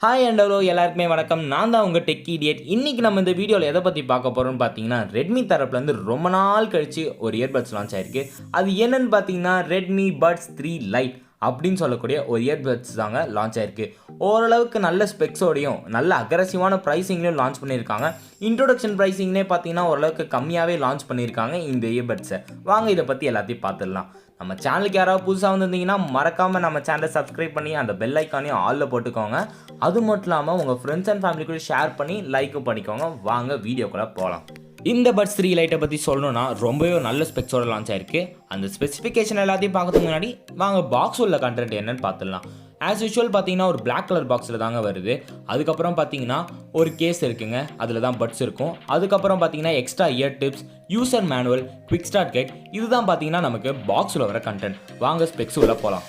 Hi and hello எல்லாருக்குமே வணக்கம். நான் தான் உங்கள் டெக் இடியட். இன்றைக்கி நம்ம இந்த வீடியோவில் எதை பற்றி பார்க்க போகிறோம்னு பார்த்தீங்கன்னா, ரெட்மி தரப்புலேருந்து ரொம்ப நாள் கழித்து ஒரு இயர்பட்ஸ் லான்ச் ஆயிருக்கு. அது என்னன்னு பார்த்தீங்கன்னா ரெட்மி பட்ஸ் 3 லைட் அப்படின்னு சொல்லக்கூடிய ஒரு இயர்பட்ஸ் தாங்க லான்ச் ஆயிருக்கு. ஓரளவுக்கு நல்ல ஸ்பெக்ஸோடையும் நல்ல அக்ரெசிவான ப்ரைஸிங்லையும் லான்ச் பண்ணியிருக்காங்க. இன்ட்ரோடக்ஷன் ப்ரைஸிங்னே பார்த்தீங்கன்னா ஓரளவுக்கு கம்மியாகவே லான்ச் பண்ணியிருக்காங்க இந்த இயர்பட்ஸை. வாங்க இதை பற்றி எல்லாத்தையும் பார்த்துடலாம். நம்ம சேனலுக்கு யாராவது புதுசாக வந்திருந்தீங்கன்னா மறக்காமல் நம்ம சேனலை சப்ஸ்கிரைப் பண்ணி அந்த பெல் ஐக்கானையும் ஆலில் போட்டுக்கோங்க. அது மட்டும் இல்லாமல் உங்கள் ஃப்ரெண்ட்ஸ் அண்ட் ஃபேமிலி கூட ஷேர் பண்ணி லைக்கும் பண்ணிக்கோங்க. வாங்க வீடியோக்குள்ளே போகலாம். இந்த பட்ஸ் 3 லைட்டை பற்றி சொல்லணும்னா ரொம்பவே நல்ல ஸ்பெக்ஸோட லான்ச் ஆயிருக்கு. அந்த ஸ்பெசிஃபிகேஷன் எல்லாத்தையும் பார்க்கறதுக்கு முன்னாடி வாங்க பாக்ஸ் உள்ள கண்டென்ட் என்னன்னு பார்த்துடலாம். ஆஸ் யூஷுவல் பார்த்தீங்கன்னா ஒரு பிளாக் கலர் பாக்ஸில் தாங்க வருது. அதுக்கப்புறம் பார்த்தீங்கன்னா ஒரு கேஸ் இருக்குங்க, அதில் தான் பட்ஸ் இருக்கும். அதுக்கப்புறம் பார்த்தீங்கன்னா extra year tips, user manual, quick start guide, இதுதான் பார்த்தீங்கன்னா நமக்கு பாக்ஸில் வர கண்டென்ட். வாங்க ஸ்பெக்ஸ் உள்ள போகலாம்.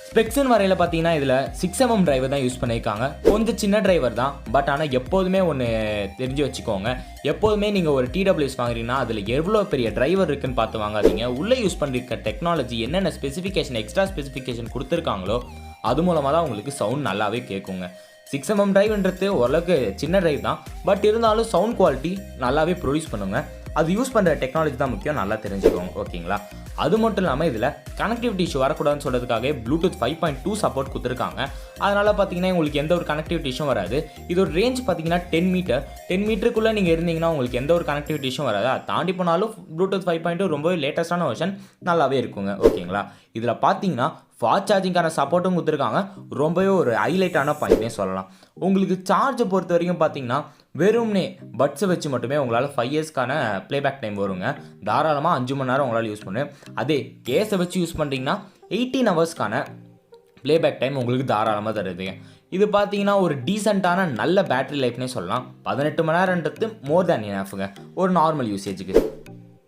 ஸ்பெக்ஸ்னு வரையில் பார்த்தீங்கன்னா இதில் 6mm டிரைவர் தான் யூஸ் பண்ணியிருக்காங்க. கொஞ்சம் சின்ன டிரைவர் தான், பட் ஆனால் எப்போதுமே ஒன்று தெரிஞ்சு வச்சுக்கோங்க. எப்போதுமே நீங்கள் ஒரு டிடபிள்யூஎஸ் வாங்குறீங்கன்னா அதில் எவ்வளோ பெரிய டிரைவர் இருக்குன்னு பார்த்து வாங்காதீங்க. உள்ளே யூஸ் பண்ணிருக்க டெக்னாலஜி என்னென்ன ஸ்பெசிஃபிகேஷன் எக்ஸ்ட்ரா ஸ்பெசிஃபிகேஷன் கொடுத்துருக்காங்களோ அது மூலமாக தான் உங்களுக்கு சவுண்ட் நல்லாவே கேட்குங்க. 6mm டிரைவ்ன்றது ஓரளவுக்கு சின்ன டிரைவ் தான், பட் இருந்தாலும் சவுண்ட் குவாலிட்டி நல்லாவே ப்ரொடியூஸ் பண்ணுங்க. அது யூஸ் பண்ணுற டெக்னாலஜி தான் முக்கியம், நல்லா தெரிஞ்சுக்கோங்க. ஓகேங்களா? அது மட்டும் இல்லாமல் இதில் கனெக்டிவிட்டி இஷ்யூ வரக்கூடாதுன்னு சொல்கிறதுக்காக ப்ளூடூத் 5.2 சப்போர்ட் கொடுத்துருக்காங்க. அதனால் பார்த்தீங்கன்னா உங்களுக்கு எந்த ஒரு கனெக்டிவிட்டி இஷ்யூ வராது. இதோட ரேஞ்ச் பார்த்தீங்கன்னா 10 மீட்டருக்குள்ளே நீங்கள் இருந்தீங்கன்னா உங்களுக்கு எந்த ஒரு கனெக்டிவிட்டி இஷ்யூ வராது. அதை தாண்டி போனாலும் ப்ளூடூத் 5.2 ரொம்பவே லேட்டஸ்டான வெர்ஷன் நல்லாவே இருக்குங்க. ஓகேங்களா? இதில் பார்த்தீங்கன்னா ஃபாஸ்ட் சார்ஜிங்கான சப்போர்ட்டும் கொடுத்துருக்காங்க. ரொம்பவே ஒரு ஹைலைட்டான பாயிண்ட்னே சொல்லலாம். உங்களுக்கு சார்ஜை பொறுத்த வரைக்கும் பார்த்தீங்கன்னா வெறும்னே பட்ஸை வச்சு மட்டுமே உங்களால் 5 இயர்ஸ்க்கான ப்ளேபேக் டைம் வருங்க. தாராளமாக 5 மணி நேரம் உங்களால் யூஸ் பண்ணு. அதே கேஸை வச்சு யூஸ் பண்ணுறீங்கன்னா 18 ஹவர்ஸ்க்கான ப்ளேபேக் டைம் உங்களுக்கு தாராளமாக தருதுங்க. இது பார்த்தீங்கன்னா ஒரு டீசெண்டான நல்ல பேட்டரி லைஃப்னே சொல்லலாம். 18 மணி நேரன்றது மோர் தேன் எனஃப்ங்க ஒரு நார்மல் யூசேஜுக்கு.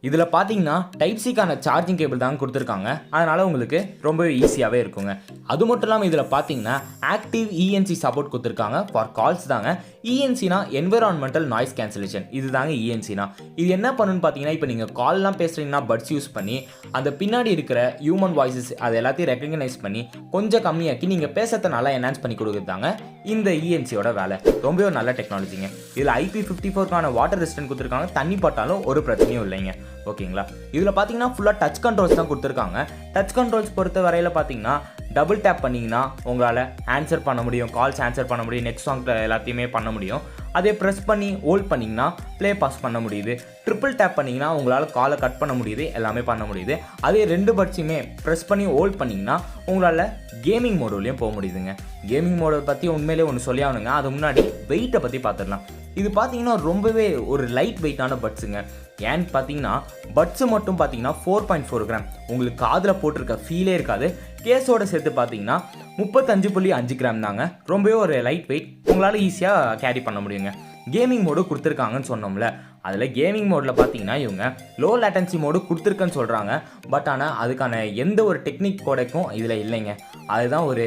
இதில் பார்த்தீங்கன்னா டைப் சிக்கான சார்ஜிங் கேபிள் தாங்க கொடுத்துருக்காங்க. அதனால் உங்களுக்கு ரொம்பவே ஈஸியாகவே இருக்குங்க. அது மட்டும் இல்லாமல் இதில் பார்த்தீங்கன்னா ஆக்டிவ் இஎன்சி சப்போர்ட் கொடுத்துருக்காங்க ஃபார் கால்ஸ் தாங்க. இஎன்சினா என்விரான்மெண்டல் நாய்ஸ் கேன்சலேஷன், இது தாங்க இஎன்சினா. இது என்ன பண்ணுன்னு பார்த்தீங்கன்னா இப்போ நீங்கள் கால்லாம் பேசுகிறீங்கன்னா பட்ஸ் யூஸ் பண்ணி அந்த பின்னாடி இருக்கிற ஹியூமன் வாய்ஸஸ் அது எல்லாத்தையும் ரெக்கக்னைஸ் பண்ணி கொஞ்சம் கம்மியாக்கி நீங்கள் பேசுறதை நல்லா என்ஹான்ஸ் பண்ணி கொடுக்குறதாங்க இந்த இஎன்சியோட வேலை. ரொம்பவே நல்ல டெக்னாலஜிங்க. இதில் IP54க்கான வாட்டர் ரெசிஸ்டன்ட் கொடுத்துருக்காங்க. தண்ணி பட்டாலும் ஒரு பிரச்சனையும் இல்லைங்க. ஓகேங்களா? இதில் பார்த்தீங்கன்னா ஃபுல்லாக டச் கண்ட்ரோல்ஸ் தான் கொடுத்துருக்காங்க. டச் கண்ட்ரோல்ஸ் பொறுத்த வரையில் பார்த்தீங்கன்னா டபுள் டேப் பண்ணிங்கன்னா உங்களால் ஆன்சர் பண்ண முடியும், கால்ஸ் ஆன்சர் பண்ண முடியும், நெக்ஸ்ட் சாங் எல்லாத்தையுமே பண்ண முடியும். அதே ப்ரெஸ் பண்ணி ஹோல்ட் பண்ணிங்கன்னா ப்ளே பாஸ் பண்ண முடியுது. ட்ரிபிள் டேப் பண்ணிங்கன்னா உங்களால் காலை கட் பண்ண முடியுது, எல்லாமே பண்ண முடியுது. அதே 2 பட்ஸுமே ப்ரெஸ் பண்ணி ஹோல்ட் பண்ணிங்கன்னா உங்களால் கேமிங் மோடுலையும் போக முடியுதுங்க. கேமிங் மோடை பற்றி உண்மையிலே ஒன்று சொல்லி ஆகணுங்க. அது முன்னாடி வெயிட்டை பற்றி பார்த்துடலாம். இது பார்த்தீங்கன்னா ரொம்பவே ஒரு லைட் வெயிட்டான பட்ஸுங்க. ஏன்னு பார்த்தீங்கன்னா பட்ஸு மட்டும் பார்த்தீங்கன்னா 4.4 கிராம் உங்களுக்கு காதில் போட்டிருக்க ஃபீலே இருக்காது. கேஸோட சேர்த்து பார்த்தீங்கன்னா 35.5 கிராம் தாங்க. ரொம்பவே ஒரு லைட் வெயிட், உங்களால் ஈஸியாக கேரி பண்ண முடியுங்க. கேமிங் மோடு கொடுத்துருக்காங்கன்னு சொன்னோம்ல, அதில் கேமிங் மோடில் பார்த்தீங்கன்னா இவங்க லோ லேட்டன்சி மோடு கொடுத்துருக்குன்னு சொல்கிறாங்க. பட் ஆனால் அதுக்கான எந்த ஒரு டெக்னிக் கோடைக்கும் இதில் இல்லைங்க. அதுதான் ஒரு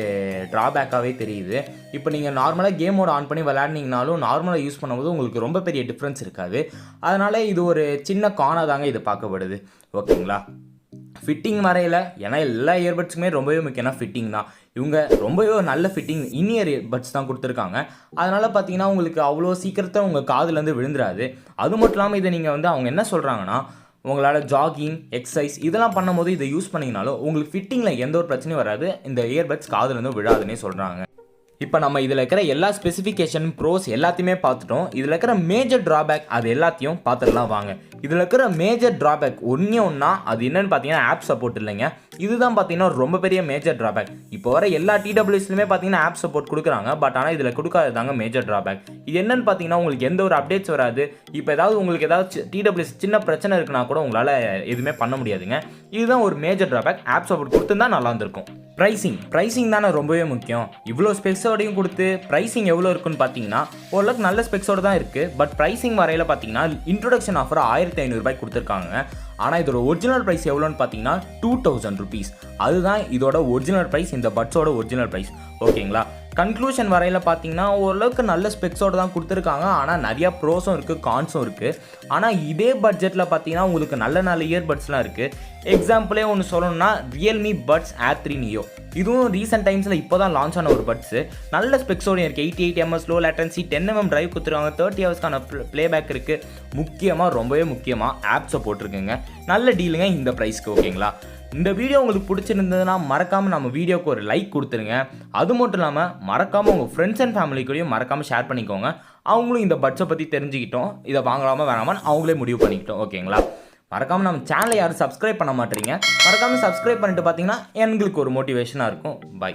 ட்ராபேக்காகவே தெரியுது. இப்போ நீங்கள் நார்மலாக கேம் மோடு ஆன் பண்ணி விளையாடினீங்கனாலும் நார்மலாக யூஸ் பண்ணும்போது உங்களுக்கு ரொம்ப பெரிய டிஃப்ரென்ஸ் இருக்காது. அதனால் இது ஒரு சின்ன காணாக தாங்க இது பார்க்கப்படுது. ஓகேங்களா? ஃபிட்டிங் வரையில் ஏன்னா எல்லா இயர்பட்ஸுக்குமே ரொம்பவே முக்கியமான ஃபிட்டிங் தான். இவங்க ரொம்பவே ஒரு நல்ல ஃபிட்டிங் இன்இயர் இயர்பட்ஸ் தான் கொடுத்துருக்காங்க. அதனால் பார்த்தீங்கன்னா உங்களுக்கு அவ்வளோ சீக்கிரத்தில் உங்கள் காதுலேருந்து விழுந்துராது. அது மட்டும் இல்லாமல் இதை நீங்கள் அவங்க என்ன சொல்கிறாங்கன்னா உங்களால் ஜாகிங், எக்ஸசைஸ் இதெல்லாம் பண்ணும்போது இதை யூஸ் பண்ணிங்கனாலும் உங்களுக்கு ஃபிட்டிங்கில் எந்த ஒரு பிரச்சனையும் வராது. இந்த இயர்பட்ஸ் காதுலேருந்து விழாதுன்னே சொல்கிறாங்க. இப்போ நம்ம இதில் இருக்கிற எல்லா ஸ்பெசிஃபிகேஷன் ப்ரோஸ் எல்லாத்தையுமே பார்த்துட்டோம். இதில் இருக்கிற மேஜர் ட்ராபேக் அது எல்லாத்தையும் பார்த்துடலாம் வாங்க. இதில் இருக்கிற மேஜர் ட்ராபேக் ஒன்றா அது என்னென்னு பார்த்தீங்கன்னா ஆப் சப்போர்ட் இல்லைங்க. இதுதான் பார்த்தீங்கன்னா ரொம்ப பெரிய மேஜர் ட்ராபேக். இப்போ வர எல்லா டிடபிள்யூஸ்லையுமே பார்த்தீங்கன்னா ஆப் சப்போர்ட் கொடுக்குறாங்க. பட் ஆனால் இதில் கொடுக்காததாங்க மேஜர் ட்ராபேக். இது என்னென்னு பார்த்தீங்கன்னா உங்களுக்கு எந்த ஒரு அப்டேட்ஸ் வராது. இப்போ உங்களுக்கு ஏதாவது டிடபிள்யூஸ் சின்ன பிரச்சனை இருக்குன்னா கூட உங்களால் எதுவுமே பண்ண முடியாதுங்க. இதுதான் ஒரு மேஜர் ட்ராபேக். ஆப் சப்போர்ட் கொடுத்துருந்தா நல்லா இருந்திருக்கும். ப்ரைஸிங் தானே ரொம்பவே முக்கியம். இவ்வளோ ஸ்பெக்ஸோடையும் கொடுத்து ப்ரைஸிங் எவ்வளோ இருக்குன்னு பார்த்தீங்கன்னா ஓரளவுக்கு நல்ல ஸ்பெக்ஸோடு தான் இருக்குது. பட் ப்ரைஸிங் வரையில் பார்த்தீங்கன்னா இன்ட்ரோடக்ஷன் ஆஃபர் 1500 ரூபாய் கொடுத்துருக்காங்க. ஆனால் இதோட ஒரிஜினல் ப்ரைஸ் எவ்வளோன்னு பார்த்தீங்கன்னா 2000 rupees. அதுதான் இதோட ஒரிஜினல் ப்ரைஸ், இந்த பட்ஸோட ஒரிஜினல் ப்ரைஸ். ஓகேங்களா? கன்க்ளூஷன் வரையில் பார்த்தீங்கன்னா ஓரளவுக்கு நல்ல ஸ்பெக்ஸோடு தான் கொடுத்துருக்காங்க. ஆனால் நிறையா ப்ரோஸும் இருக்குது, கான்ஸும் இருக்குது. ஆனால் இதே பட்ஜெட்டில் பார்த்தீங்கன்னா உங்களுக்கு நல்ல இயர்பட்ஸ்லாம் இருக்குது. எக்ஸாம்பிளே ஒன்று சொல்லணும்னா ரியல்மி பட்ஸ் Air 3 Neo. இதுவும் ரீசெண்ட் டைம்ஸில் இப்போ தான் லான்ச் ஆன ஒரு பட்ஸு. நல்ல ஸ்பெக்ஸோடு இருக்குது. 88 ms low latency, 10mm drive கொடுத்துருவாங்க, 30 ஹவர்ஸ்க்கான ப்ளேபேக் இருக்குது. முக்கியமாக ரொம்பவே முக்கியமாக ஆப்ஸை போட்டிருக்குங்க. நல்ல டீலுங்க இந்த ப்ரைஸ்க்கு. ஓகேங்களா? இந்த வீடியோ உங்களுக்கு பிடிச்சிருந்ததுன்னா மறக்காமல் நம்ம வீடியோக்கு ஒரு லைக் கொடுத்துருங்க. அது மட்டும் இல்லாமல் மறக்காமல் உங்கள் ஃப்ரெண்ட்ஸ் அண்ட் ஃபேமிலி கூடயும் மறக்காமல் ஷேர் பண்ணிக்கோங்க. அவங்களும் இந்த பட்ஸை பற்றி தெரிஞ்சுக்கிட்டோம், இதை வாங்கலாமா வேணாமான்னு அவங்களே முடிவு பண்ணிக்கிட்டோம். ஓகேங்களா? மறக்காமல் நம்ம சேனலை யாரும் சப்ஸ்கிரைப் பண்ண மாட்டேறீங்க. மறக்காமல் சப்ஸ்கிரைப் பண்ணிட்டு பார்த்தீங்கன்னா எங்களுக்கு ஒரு மோட்டிவேஷனாக இருக்கும். பை.